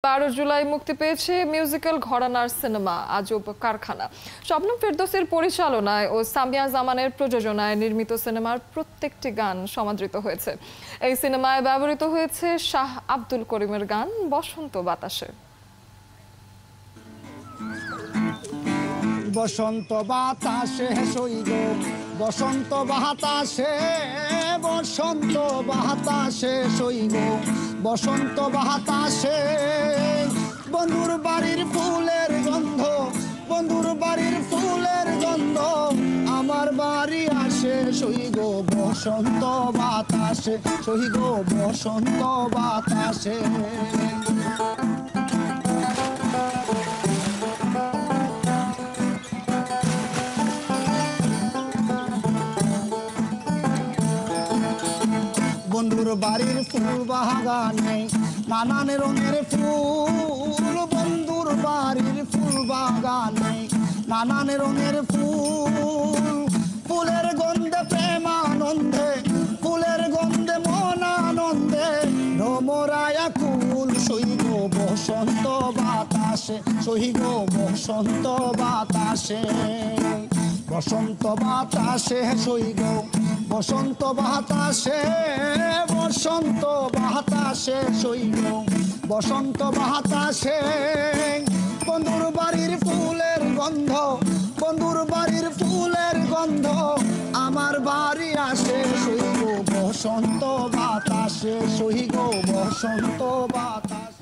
12 জুলাই মুক্তি পেয়েছে মিউজিক্যাল ঘরানার সিনেমা আজব কারখানা। শবনম ফেরদৌসের পরিচালনায় ও সামিয়া জামানের প্রযোজনায় নির্মিত সিনেমার প্রত্যেকটি গান সমাদৃত হয়েছে। এই সিনেমায় ব্যবহৃত হয়েছে শাহ আব্দুল করিমের গান বসন্ত বাতাসে। বসন্ত বাতাসে সইগ বসন্ত বাতাসে বসন্ত বাতাসে সইগ বসন্ত বাতাসে বন্ধুর বাড়ির ফুলের গন্ধ বন্ধুর বাড়ির ফুলের গন্ধ আমার বাড়ি আসে সইগ বসন্ত বাতাসে সইগ বসন্ত বাতাসে। বন্ধুর বাড়ির ফুল বাগানে নানান রঙের ফুল বন্ধুর বাড়ির ফুল বাগানে নানান রঙের ফুল ফুলের গন্ধে প্রেমানন্দে ফুলের গন্ধে মন আনন্দে ভ্রমরায়া কুল সইগ বসন্ত বাতাসে সইগ বসন্ত বাতাসে বসন্ত বাতাসে সইগ বসন্ত বাতাসে বসন্ত বাতাসে সইগ বসন্ত বাতাসে বন্ধুর বাড়ির ফুলের গন্ধ বন্ধুর বাড়ির ফুলের গন্ধ আমার বাড়ি আসে সইগ বসন্ত বাতাসে সইগ বসন্ত বাতাসে।